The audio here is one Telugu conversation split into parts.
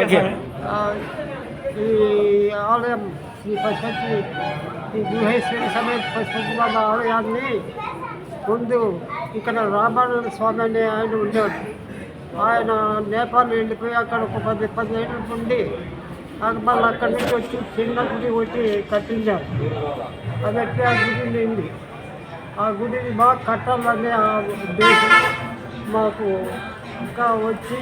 ఈ ఆలయం శ్రీ పశుపతి ఈ గుహేశ్వరి సమేత పశుపతి బాబా ఆలయాన్ని ముందు ఇక్కడ రామానంద స్వామి అనే ఆయన ఉండేవాడు. ఆయన నేపాల్ వెళ్ళిపోయి అక్కడ ఒక 10 ఏళ్ళు ఉండి మళ్ళీ అక్కడి నుంచి వచ్చి చిన్న గుడి వచ్చి కట్టించారు. అది ఎట్టి ఆ గుడి నిండి ఆ గుడిని బాగా కట్టాలనే ఆ ఉద్దేశం మాకు ఇంకా వచ్చి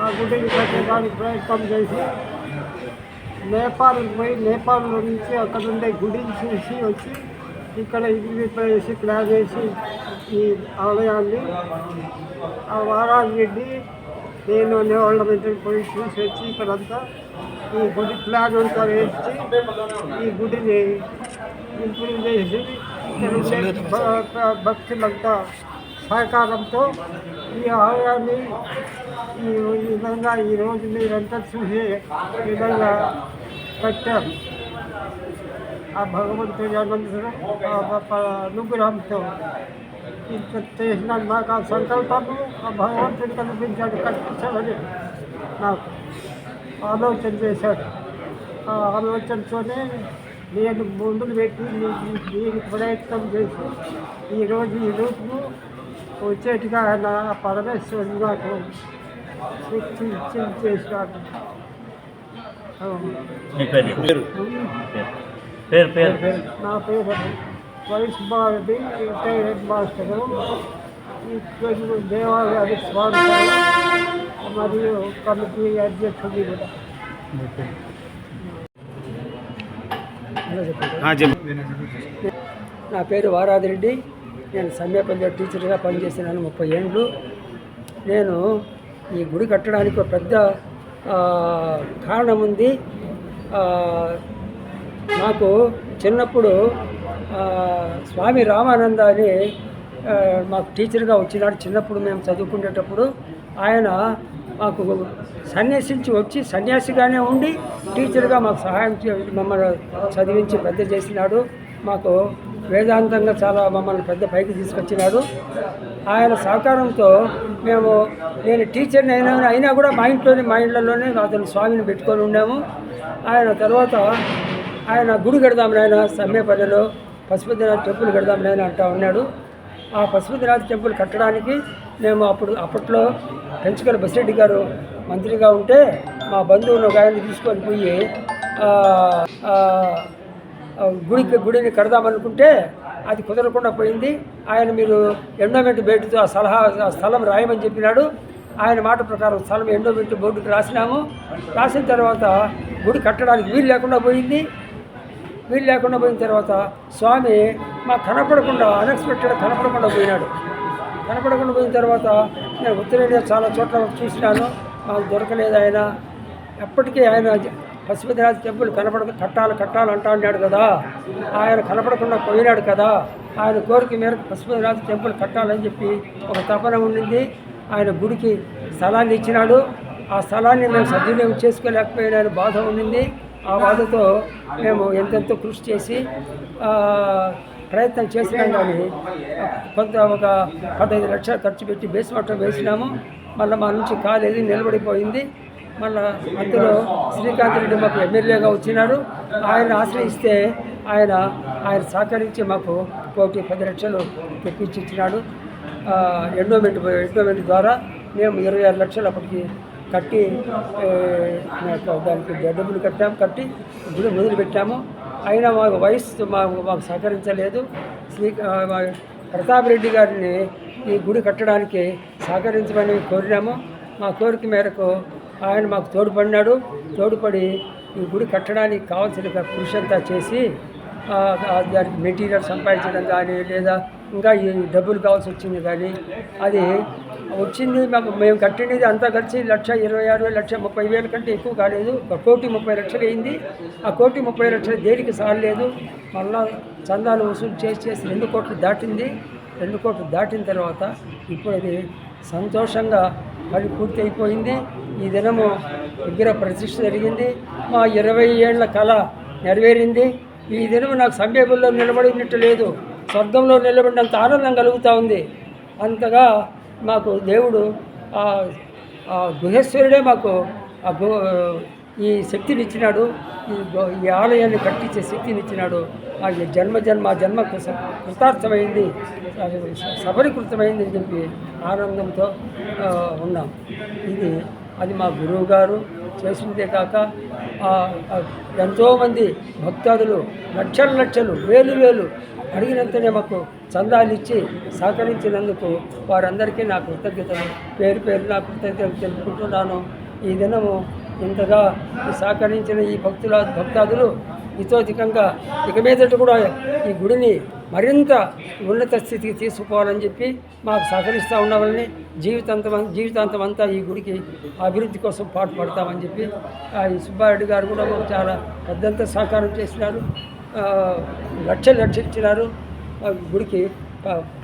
ఆ గుడిని కట్టడానికి ప్రయత్నం చేసి నేపాల్కి పోయి నేపాల్లో నుంచి అక్కడ ఉండే గుడిని చూసి వచ్చి ఇక్కడ ఇది వేసి ప్లాన్ చేసి ఈ ఆలయాన్ని ఆ వారాలు రెడ్డి నేను అనేవాళ్ళ మీద పోయి చూసి వచ్చి ఇక్కడంతా ఈ గుడి ప్లాన్ అంతా వేసి ఈ గుడిని ఇంప్రూవ్ చేసి ఇక్కడ భక్తులంతా సహకారంతో ఈ ఆలయాన్ని ఈ విధంగా ఈరోజు మీరంతా చూసే విధంగా కట్టారు. ఆ భగవంతుడి అనుగ్రహంతో ఇంత చేసిన నాకు ఆ సంకల్పము ఆ భగవంతుడు కనిపించాడు, కట్టించాలని నాకు ఆలోచన చేశాడు. ఆ ఆలోచనతోనే నేను ముందుకు పెట్టి దీనికి ప్రయత్నం చేసి ఈరోజు ఈ రోజును వచ్చేట్టుగా ఆయన పరమేశ్వరుడు నాకు శక్తి చేసినాడు. నా పేరు వైస్ భారతి, హెడ్ మాస్టరు, దేవాలయ స్వామి మరియు కమిటీ అధ్యక్షుడు కూడా. నా పేరు వారాదిరెడ్డి. నేను సమయపల్లి టీచర్గా పనిచేసినాను 30 ఏళ్ళు. నేను ఈ గుడి కట్టడానికి ఒక పెద్ద కారణం ఉంది. నాకు చిన్నప్పుడు స్వామి రామానంద అని మాకు టీచర్గా వచ్చినాడు. చిన్నప్పుడు మేము చదువుకునేటప్పుడు ఆయన మాకు సన్యాసించి వచ్చి సన్యాసిగానే ఉండి టీచర్గా మాకు సహాయం మమ్మల్ని చదివించి పెద్ద చేసినాడు. మాకు వేదాంతంగా చాలా మమ్మల్ని పెద్ద పైకి తీసుకొచ్చినాడు. ఆయన సహకారంతో నేను టీచర్ని అయినా కూడా మా ఇళ్ళలోనే అతను స్వామిని పెట్టుకొని ఉన్నాము. ఆయన తర్వాత ఆయన గుడి కడదాం ఆయన సమ్మేపల్లిలో పశుపతినాథ్ టెంపుల్ కడదాం నేను అంటూ ఉన్నాడు. ఆ పశుపతినాథ్ టెంపుల్ కట్టడానికి మేము అప్పట్లో పెంచుకల బసిరెడ్డి గారు మంత్రిగా ఉంటే మా బంధువులు ఒక ఆయన తీసుకొని పోయి గుడిని కడదామనుకుంటే అది కుదరకుండా పోయింది. ఆయన మీరు ఎండోమెంట్ బోర్డుతో ఆ స్థలం రాయమని చెప్పినాడు. ఆయన మాట ప్రకారం స్థలం ఎండోమెంట్ బోర్డుకి రాసినాము. రాసిన తర్వాత గుడి కట్టడానికి వీలు లేకుండా పోయింది. వీలు లేకుండా పోయిన తర్వాత స్వామి మాకు అన్ఎక్స్పెక్టెడ్ కనపడకుండా పోయినాడు. కనపడకుండా పోయిన తర్వాత నేను ఉత్తరేడియా చాలా చోట్ల చూసినాను, మాకు దొరకలేదు. ఆయన ఎప్పటికీ ఆయన పశుపతినాథ్ టెంపుల్ కట్టాలి అంటా ఉన్నాడు కదా. ఆయన కనపడకుండా పోయినాడు కదా. ఆయన కోరిక మేరకు పశుపతినాథ్ టెంపుల్ కట్టాలని చెప్పి ఒక తపన ఉండింది. ఆయన గుడికి స్థలాన్ని ఇచ్చినాడు. ఆ స్థలాన్ని మేము సద్వినియోగం చేసుకోలేకపోయినా బాధ ఉండింది. ఆ బాధతో మేము ఎంతెంతో కృషి చేసి ప్రయత్నం చేసినాం. కానీ ఒక 15 లక్షలు ఖర్చు పెట్టి బేస్మెంట్ వేసినాము. మళ్ళీ మా నుంచి కాలేదు, నిలబడిపోయింది. మళ్ళీ అందులో శ్రీకాంత్ రెడ్డి మాకు ఎమ్మెల్యేగా వచ్చినారు. ఆయన ఆశ్రయిస్తే ఆయన సహకరించి మాకు 10 లక్షలు తెప్పించి ఇచ్చినాడు. ఎండోమెంట్ ద్వారా మేము 26 లక్షలు అప్పటికి కట్టి దానికి డబ్బులు కట్టి గుడి మొదలుపెట్టాము. అయినా మాకు వయస్సు మాకు సహకరించలేదు. ప్రతాప్ రెడ్డి గారిని ఈ గుడి కట్టడానికి సహకరించమని కోరినాము. మా కోరిక మేరకు ఆయన మాకు తోడ్పడి ఈ గుడి కట్టడానికి కావాల్సిన కృషి అంతా చేసి దానికి మెటీరియల్ సంపాదించడం కానీ లేదా ఇంకా ఈ డబ్బులు కావాల్సి వచ్చింది కానీ అది వచ్చింది. మేము కట్టినది అంతా కలిసి 1,26,000 1,30,000 కంటే ఎక్కువ కాలేదు. 1,30,00,000 అయింది. ఆ 1,30,00,000 దేనికి సారలేదు. మళ్ళా చందాలు వసూలు చేసి 2 కోట్లు దాటింది. 2 కోట్లు దాటిన తర్వాత ఇప్పుడు అది సంతోషంగా పని పూర్తి అయిపోయింది. ఈ దినము విగ్రహ ప్రతిష్ఠ జరిగింది. మా 20 ఏళ్ల కళ నెరవేరింది. ఈ దినము నాకు సమీపంలో నిలబడినట్టు లేదు, స్వర్గంలో నిలబడినంత ఆనందం కలుగుతూ ఉంది. అంతగా మాకు దేవుడు గుహేశ్వరుడే మాకు ఈ శక్తిని ఇచ్చినాడు, ఈ ఆలయాన్ని కట్టించే శక్తిని ఇచ్చినాడు. ఆ జన్మ కృతార్థమైంది, సఫలీకృతమైంది అని చెప్పి ఆనందంతో ఉన్నాం. అది మా గురువు గారు చేసిందే కాక ఎంతోమంది భక్తాదులు లక్షలు వేలు అడిగినంతనే మాకు చందాలు ఇచ్చి సహకరించినందుకు వారందరికీ నా కృతజ్ఞతలు పేరు నా కృతజ్ఞతలు తెలుపుకుంటున్నాను. ఈ దినము ఇంతగా సహకరించిన ఈ భక్తాదులు ఇతోధికంగా ఇక మీదట కూడా ఈ గుడిని మరింత ఉన్నత స్థితికి తీసుకుపోవాలని చెప్పి మాకు సహకరిస్తూ ఉండవాలని జీవితాంతం అంతా ఈ గుడికి అభివృద్ధి కోసం పాటుపడతామని చెప్పి ఈ సుబ్బారెడ్డి గారు కూడా మాకు చాలా పెద్దంత సహకారం చేసినారు. లక్షలు ఇచ్చినారు. గుడికి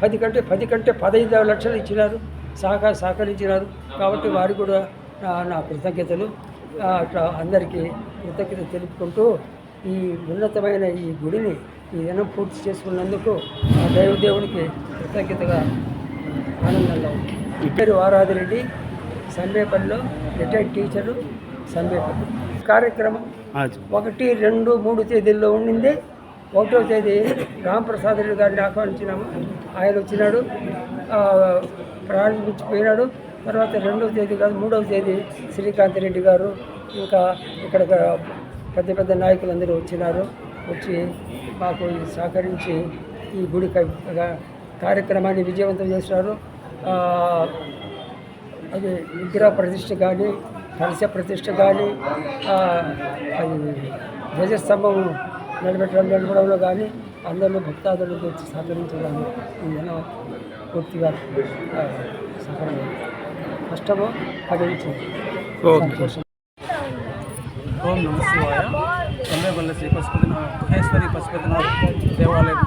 10 కంటే 15 లక్షలు ఇచ్చినారు, సహకరించినారు. కాబట్టి వారికి కూడా నా కృతజ్ఞతలు. అట్లా అందరికీ కృతజ్ఞతలు తెలుపుకుంటూ ఈ ఉన్నతమైన ఈ గుడిని ఈ దినం పూర్తి చేసుకున్నందుకు ఆ దేవునికి కృతజ్ఞతగా ఆనందంగా ఉంది. ఇద్దరు వారాదిరెడ్డి, సంబేపల్లిలో రిటైర్డ్ టీచరు, సంబేపల్లి. కార్యక్రమం 1, 2, 3 తేదీల్లో ఉండింది. 1వ తేదీ రామప్రసాద్ రెడ్డి గారిని ఆహ్వానించినాము. ఆయన వచ్చినాడు, ప్రారంభించిపోయినాడు. తర్వాత 2వ తేదీ కాదు 3వ తేదీ శ్రీకాంత్ రెడ్డి గారు ఇంకా ఇక్కడ పెద్ద నాయకులందరూ వచ్చినారు. వచ్చి మాకు సహకరించి ఈ గుడి కార్యక్రమాన్ని విజయవంతం చేసినారు. అది విగ్రహ ప్రతిష్ఠ కానీ, కలశ ప్రతిష్ఠ కానీ, అది ధ్వజస్తంభం నిలబడంలో కానీ అందరూ భక్తాదులకు వచ్చి సహకరించడానికి నేను పూర్తిగా సహకరించాను. కష్టమో ఫలించింది. ఓం నమ శివాయ. సంబేపల్లి శ్రీ గుహేశ్వరి పశుపతినాథ్ దేవాలయం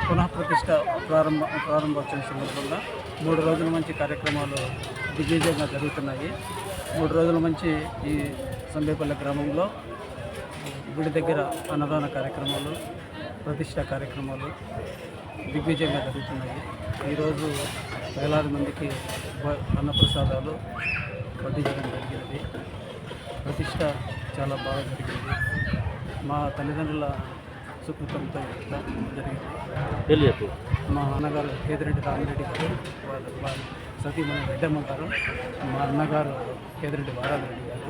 పునఃప్రతిష్ఠ ప్రారంభోత్సవం సందర్భంగా 3 రోజుల మంచి కార్యక్రమాలు దిగ్విజయంగా జరుగుతున్నాయి. 3 రోజుల మంచి ఈ సంబేపల్లి గ్రామంలో గుడి దగ్గర అన్నదాన కార్యక్రమాలు, ప్రతిష్ఠ కార్యక్రమాలు దిగ్విజయంగా జరుగుతున్నాయి. ఈరోజు వేలాది మందికి అన్నప్రసాదాలు వడ్డించడం జరిగినది. ప్రతిష్ట చాలా బాగా జరిగింది. మా తల్లిదండ్రుల సుకృతంతో జరిగింది. మా అన్నగారు కేదిరెడ్డి రామిరెడ్డి గారు, వాళ్ళ సతీమణి రెడ్డమ్మ గారు, మా అన్నగారు కేదిరెడ్డి వారారెడ్డి గారు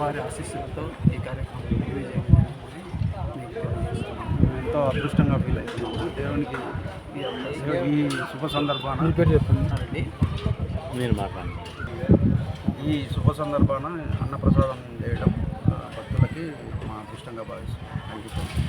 వారి ఆశీస్సులతో ఈ కార్యక్రమం దిగ్విజయంగా ఎంతో అదృష్టంగా ఫీల్ అవుతున్నాము. దేవునికి ఈ శుభ సందర్భాన మీరు మాట్లాడండి. ఈ శుభ సందర్భాన అన్నప్రసాదం చేయడం భక్తులకి మా అదృష్టంగా భావిస్తున్నాం. Thank you.